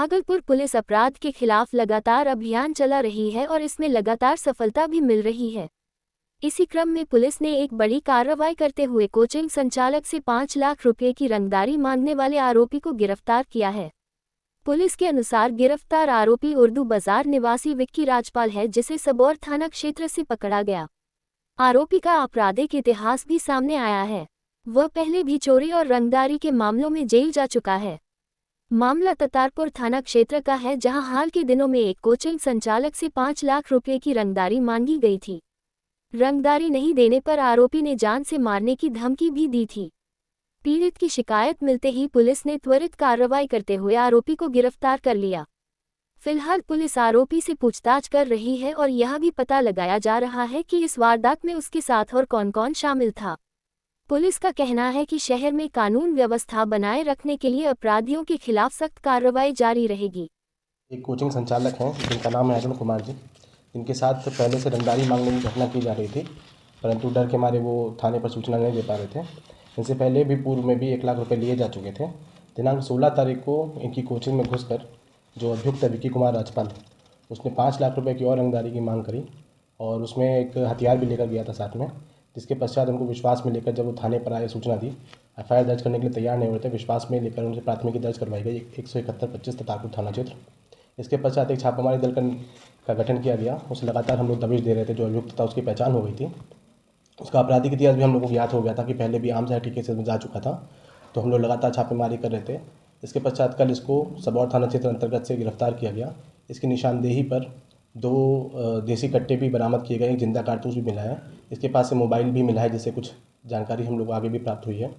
Bhagalpur police अपराध के खिलाफ लगातार अभियान चला रही है और इसमें लगातार सफलता भी मिल रही है। इसी क्रम में पुलिस ने एक बड़ी कार्रवाई करते हुए कोचिंग संचालक से 5 लाख रुपए की रंगदारी मांगने वाले आरोपी को गिरफ्तार किया है। पुलिस के अनुसार गिरफ्तार आरोपी उर्दू बाजार निवासी विक्की राजपाल है, जिसे सबौर थाना क्षेत्र से पकड़ा गया। आरोपी का आपराधिक इतिहास भी सामने आया है। वह पहले भी चोरी और रंगदारी के मामलों में जेल जा चुका है। मामला ततारपुर थाना क्षेत्र का है, जहां हाल के दिनों में एक कोचिंग संचालक से 5 लाख रुपए की रंगदारी मांगी गई थी। रंगदारी नहीं देने पर आरोपी ने जान से मारने की धमकी भी दी थी। पीड़ित की शिकायत मिलते ही पुलिस ने त्वरित कार्रवाई करते हुए आरोपी को गिरफ्तार कर लिया। फिलहाल पुलिस आरोपी से पूछताछ कर रही है और यह भी पता लगाया जा रहा है कि इस वारदात में उसके साथ और कौन कौन शामिल था। पुलिस का कहना है कि शहर में कानून व्यवस्था बनाए रखने के लिए अपराधियों के खिलाफ सख्त कार्रवाई जारी रहेगी। एक कोचिंग संचालक हैं जिनका नाम है अरुण कुमार जी, जिनके साथ पहले से रंगदारी मांगने की घटना की जा रही थी, परंतु डर के मारे वो थाने पर सूचना नहीं दे पा रहे थे। इनसे पहले भी पूर्व में भी 1 लाख रुपए लिए जा चुके थे। दिनांक 16 तारीख को इनकी कोचिंग में घुसकर जो अभियुक्त विक्की कुमार राजपाल उसने 5 लाख रुपए की और रंगदारी की मांग करी और उसमें एक हथियार भी लेकर गया था साथ में, जिसके पश्चात उनको विश्वास में लेकर जब वो थाने पर आए, सूचना दी, एफआईआर दर्ज करने के लिए तैयार नहीं हुए थे, विश्वास में लेकर उनसे प्राथमिकी दर्ज करवाई गई 171-25 ततारपुर थाना क्षेत्र। इसके पश्चात एक छापामारी दल का गठन किया गया। उसे लगातार हम लोग दबिश दे रहे थे। जो अभियुक्त था उसकी पहचान हो गई थी, उसका आपराधिक इतिहास भी हम लोगों को याद हो गया था कि पहले भी आर्म्स एक्ट केसेस में जा चुका था, तो हम लोग लगातार छापेमारी कर रहे थे। इसके पश्चात कल इसको सबौर थाना क्षेत्र अंतर्गत से गिरफ्तार किया गया। इसकी निशानदेही पर 2 देसी कट्टे भी बरामद किए गए, एक जिंदा कारतूस भी मिला है। इसके पास से मोबाइल भी मिला है, जिससे कुछ जानकारी हम लोग आगे भी प्राप्त हुई है।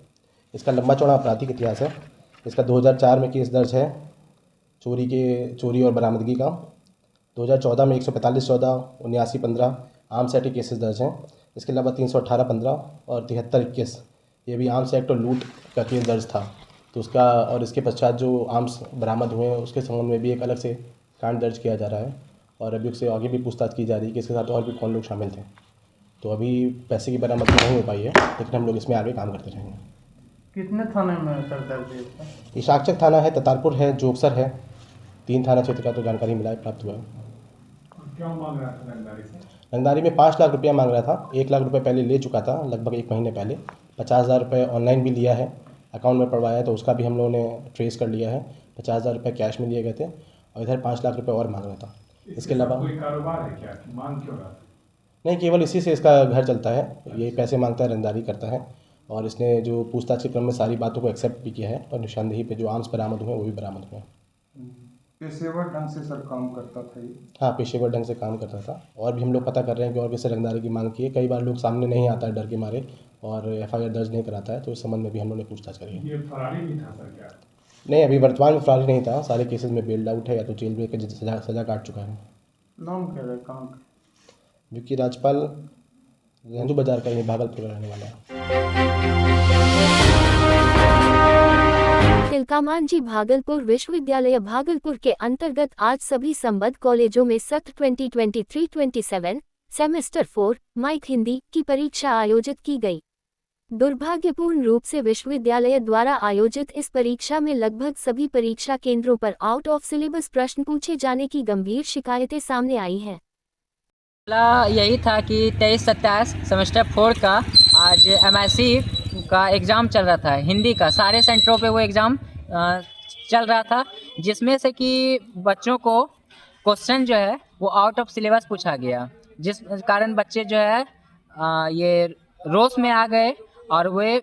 इसका लंबा चौड़ा आपराधिक इतिहास है। इसका 2004 में केस दर्ज है चोरी और बरामदगी का। 2014 में 145-14, 79-15 आर्म्स एक्ट के केसेस दर्ज हैं। इसके अलावा 318-15 और 73-21 ये भी आर्म्स एक्ट और लूट का केस दर्ज था। तो उसका और इसके पश्चात जो आर्म्स बरामद हुए हैं उसके संबंध में भी एक अलग से कांड दर्ज किया जा रहा है और अभियुक्त से आगे भी पूछताछ की जा रही है कि इसके साथ और भी कौन लोग शामिल थे। तो अभी पैसे की बरामदगी नहीं हो पाई है, लेकिन हम लोग इसमें आगे काम करते रहेंगे। कितने थाने में सर दर्ज है इसका? ये साक्षक थाना है, ततारपुर है, जोगसर है, 3 थाना क्षेत्र का तो जानकारी मिला है, प्राप्त हुआ है। क्यों मांग रहा था रंगदारी से? रंगदारी में 5 लाख रुपया मांग रहा था। 1 लाख रुपये पहले ले चुका था, लगभग 1 महीने पहले। 50,000 रुपये ऑनलाइन भी लिया है, अकाउंट में पड़वाया है, तो उसका भी हम लोगों ने ट्रेस कर लिया है। 50,000 रुपये कैश में लिए गए थे और इधर 5 लाख रुपये और मांग रहा था। इसके अलावा कोई कारोबार है क्या? मांग क्यों रहा था? नहीं, केवल इसी से इसका घर चलता है। ये पैसे मांगता है, रंगदारी करता है और इसने जो पूछताछ के क्रम में सारी बातों को एक्सेप्ट भी किया है और निशानदेही पे जो आर्म्स बरामद हुए वो भी बरामद हुए। पेशेवर ढंग से सर काम करता था ये? हाँ, पेशेवर ढंग से काम करता था और भी हम लोग पता कर रहे हैं कि और किसी रंगदारी की मांग की है। कई बार लोग सामने नहीं आता है डर के मारे और एफआईआर दर्ज नहीं कराता है, तो इस संबंध में भी हम लोगों ने पूछताछ करी है। ये फरारी भी था सर क्या? नहीं, अभी वर्तमान में फरारी नहीं था। सारे केसेस में बेल्ड आउट है या तो जेल में सजा काट चुका है। नाम क्या है, कहाँ का? विक्की राजपाल गंजू बाजार का, ये भागलपुर का रहने वाला है। तिलकामांझी भागलपुर विश्वविद्यालय भागलपुर के अंतर्गत आज सभी संबद्ध कॉलेजों में सत्र 2023-27 सेमेस्टर 4 माइक हिंदी की परीक्षा आयोजित की गई। दुर्भाग्यपूर्ण रूप से विश्वविद्यालय द्वारा आयोजित इस परीक्षा में लगभग सभी परीक्षा केंद्रों पर आउट ऑफ सिलेबस प्रश्न पूछे जाने की गंभीर शिकायतें सामने आई हैं। यही था कि 23-27 सेमेस्टर 4 का आज MSc का एग्ज़ाम चल रहा था, हिंदी का। सारे सेंटरों पे वो एग्ज़ाम चल रहा था, जिसमें से कि बच्चों को क्वेश्चन जो है वो आउट ऑफ सिलेबस पूछा गया, जिस कारण बच्चे जो है ये रोष में आ गए और वे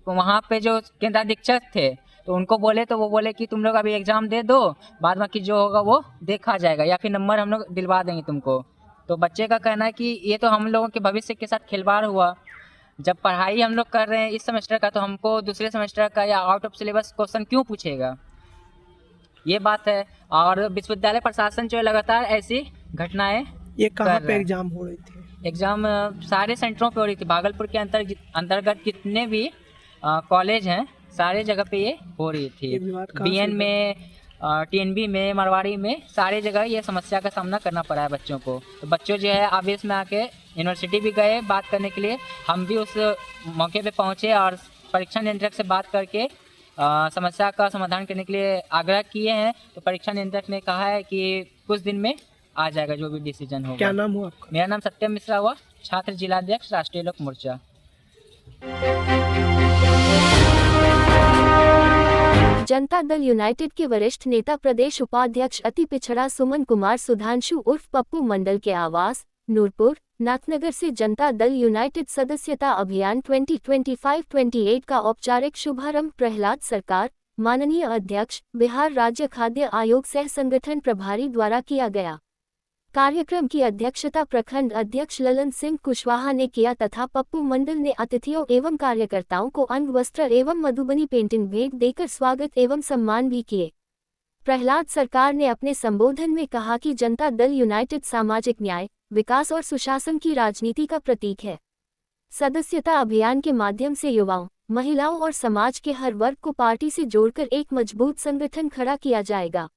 वहाँ पे जो केंद्राधीक्षक थे तो उनको बोले, तो वो बोले कि तुम लोग अभी एग्ज़ाम दे दो, बाद में कि जो होगा वो देखा जाएगा या फिर नंबर हम लोग दिलवा देंगे तुमको। तो बच्चे का कहना है कि ये तो हम लोगों के भविष्य के साथ खिलवाड़ हुआ। जब पढ़ाई हम लोग कर रहे हैं इस सेमेस्टर का, तो हमको दूसरे सेमेस्टर का या आउट ऑफ सिलेबस क्वेश्चन क्यों पूछेगा, ये बात है। और विश्वविद्यालय प्रशासन जो है लगातार ऐसी घटनाएं ये कहाँ पे एग्जाम हो रही थी? एग्ज़ाम सारे सेंटरों पे हो रही थी। भागलपुर के अंतर्गत जितने भी कॉलेज हैं सारे जगह पे ये हो रही थी। BN में, TNB में, मरवाड़ी में, सारे जगह ये समस्या का सामना करना पड़ा है बच्चों को। तो बच्चों जो है आवेश में आके यूनिवर्सिटी भी गए बात करने के लिए। हम भी उस मौके पे पहुँचे और परीक्षा नियंत्रक से बात करके समस्या का समाधान करने के लिए आग्रह किए हैं। तो परीक्षा नियंत्रक ने कहा है कि कुछ दिन में आ जाएगा जो भी डिसीजन होगा। क्या नाम हुआ आपका? मेरा नाम सत्यम मिश्रा हुआ, छात्र जिलाध्यक्ष राष्ट्रीय लोक मोर्चा। जनता दल यूनाइटेड के वरिष्ठ नेता प्रदेश उपाध्यक्ष अति पिछड़ा सुमन कुमार सुधांशु उर्फ पप्पू मंडल के आवास नूरपुर नाथनगर से जनता दल यूनाइटेड सदस्यता अभियान 2025-28 का औपचारिक शुभारंभ प्रहलाद सरकार, माननीय अध्यक्ष, बिहार राज्य खाद्य आयोग सह संगठन प्रभारी द्वारा किया गया। कार्यक्रम की अध्यक्षता प्रखंड अध्यक्ष ललन सिंह कुशवाहा ने किया तथा पप्पू मंडल ने अतिथियों एवं कार्यकर्ताओं को अंग वस्त्र एवं मधुबनी पेंटिंग भेंट देकर स्वागत एवं सम्मान भी किए। प्रहलाद सरकार ने अपने संबोधन में कहा कि जनता दल यूनाइटेड सामाजिक न्याय, विकास और सुशासन की राजनीति का प्रतीक है। सदस्यता अभियान के माध्यम से युवाओं, महिलाओं और समाज के हर वर्ग को पार्टी से जोड़कर एक मजबूत संगठन खड़ा किया जाएगा।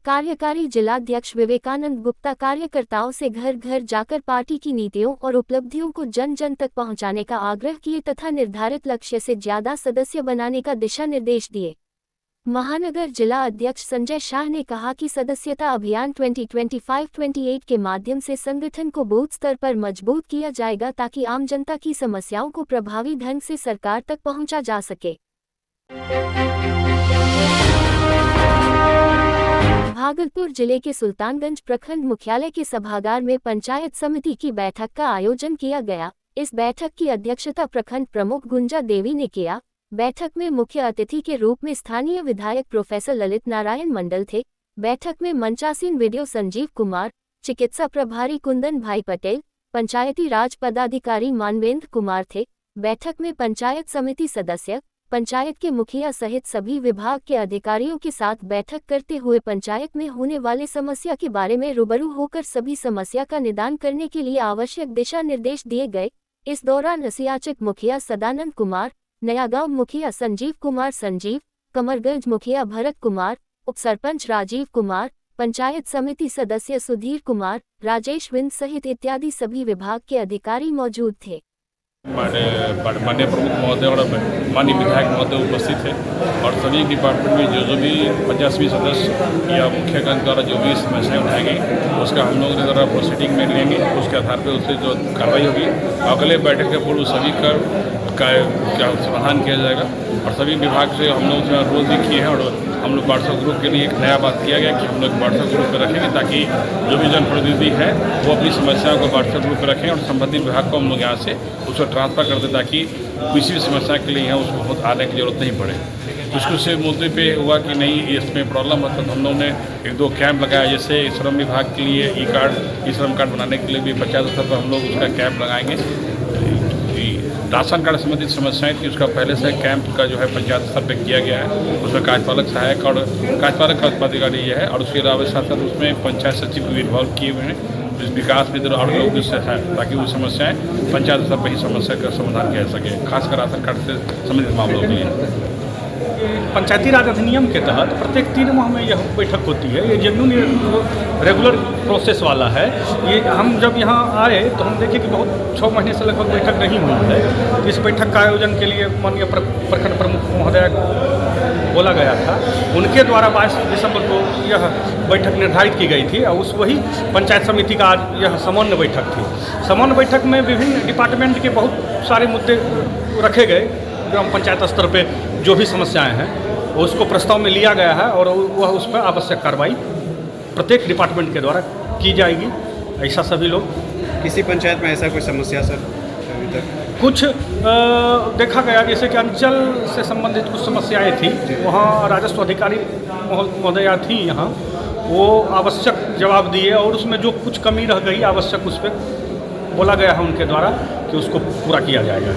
कार्यकारी जिलाध्यक्ष विवेकानंद गुप्ता कार्यकर्ताओं से घर घर जाकर पार्टी की नीतियों और उपलब्धियों को जन जन तक पहुंचाने का आग्रह किए तथा निर्धारित लक्ष्य से ज्यादा सदस्य बनाने का दिशा निर्देश दिए। महानगर जिला अध्यक्ष संजय शाह ने कहा कि सदस्यता अभियान 2025-28 के माध्यम से संगठन को बूथ स्तर पर मजबूत किया जाएगा ताकि आम जनता की समस्याओं को प्रभावी ढंग से सरकार तक पहुंचा जा सके। भागलपुर जिले के सुल्तानगंज प्रखंड मुख्यालय के सभागार में पंचायत समिति की बैठक का आयोजन किया गया। इस बैठक की अध्यक्षता प्रखंड प्रमुख गुंजा देवी ने किया। बैठक में मुख्य अतिथि के रूप में स्थानीय विधायक प्रोफेसर ललित नारायण मंडल थे। बैठक में मंचासीन वीडियो संजीव कुमार, चिकित्सा प्रभारी कुंदन भाई पटेल, पंचायती राज पदाधिकारी मानवेंद्र कुमार थे। बैठक में पंचायत समिति सदस्य, पंचायत के मुखिया सहित सभी विभाग के अधिकारियों के साथ बैठक करते हुए पंचायत में होने वाले समस्या के बारे में रूबरू होकर सभी समस्या का निदान करने के लिए आवश्यक दिशा निर्देश दिए गए। इस दौरान रसियाचक मुखिया सदानंद कुमार, नयागांव मुखिया संजीव कुमार संजीव, कमरगंज मुखिया भरत कुमार, उपसरपंच राजीव कुमार, पंचायत समिति सदस्य सुधीर कुमार, राजेश विंद सहित इत्यादि सभी विभाग के अधिकारी मौजूद थे। माननीय प्रमुख महोदय और माननीय विधायक महोदय उपस्थित थे और सभी डिपार्टमेंट में जो भी 50 सदस्य या मुख्यगण द्वारा जो भी समस्याएं उठाई गई उसका हम लोग द्वारा प्रोसीडिंग में लेंगे। उसके आधार पर उससे जो कार्रवाई होगी अगले बैठक के पूर्व सभी का समाधान किया जाएगा। और सभी विभाग से हम लोग रोज भी किए हैं और हम लोग व्हाट्सएप ग्रुप के लिए एक नया बात किया गया कि हम लोग व्हाट्सएप ग्रुप पर रखेंगे ताकि जो भी जनप्रतिनिधि है वो अपनी समस्याओं को व्हाट्सएप ग्रुप पर रखें और संबंधित विभाग को हम लोग यहाँ से उसको ट्रांसफ़र कर दें ताकि किसी भी समस्या के लिए यहाँ उसको आने की जरूरत नहीं पड़े। तो उससे मुद्दे पे हुआ कि नहीं इसमें प्रॉब्लम होता तो हम लोगों ने 1-2 कैंप लगाया। जैसे श्रम विभाग के लिए ई श्रम कार्ड बनाने के लिए भी पंचायत स्तर पर हम लोग उसका कैंप लगाएंगे। राशन कार्ड संबंधित समस्याएं थी उसका पहले से कैंप का जो है पंचायत स्तर पर किया गया है। उसमें कार्यपालक सहायक और कार्यपालक पदाधिकारी ये है और उसके अलावा साथ साथ उसमें पंचायत सचिव को इन्वॉल्व किए हुए हैं। इस विकास में और लोग इससे है ताकि वो समस्याएं पंचायत स्तर पर ही समस्या का समाधान किया सके, खासकर राशन कार्ड से संबंधित मामलों के लिए। पंचायती राज अधिनियम के तहत प्रत्येक 3 माह में यह बैठक होती है। ये जेन्युइन रेगुलर प्रोसेस वाला है। ये हम जब यहाँ आए तो हम देखे कि बहुत 6 महीने से लगभग बैठक नहीं हुई है। इस बैठक का आयोजन के लिए माननीय प्रखंड प्रमुख महोदय बोला गया था, उनके द्वारा 22 दिसंबर को यह बैठक निर्धारित की गई थी और वही पंचायत समिति का आज यह सामान्य बैठक थी। सामान्य बैठक में विभिन्न डिपार्टमेंट के बहुत सारे मुद्दे रखे गए। ग्राम पंचायत स्तर पे जो भी समस्याएं हैं उसको प्रस्ताव में लिया गया है और वह उस पर आवश्यक कार्रवाई प्रत्येक डिपार्टमेंट के द्वारा की जाएगी। ऐसा सभी लोग। किसी पंचायत में ऐसा कोई समस्या सर अभी तक कुछ देखा गया जैसे कि अंचल से संबंधित कुछ समस्याएं थी, वहाँ राजस्व अधिकारी महोदया थी यहाँ, वो आवश्यक जवाब दिए और उसमें जो कुछ कमी रह गई आवश्यक उस पर बोला गया है उनके द्वारा कि उसको पूरा किया जाएगा।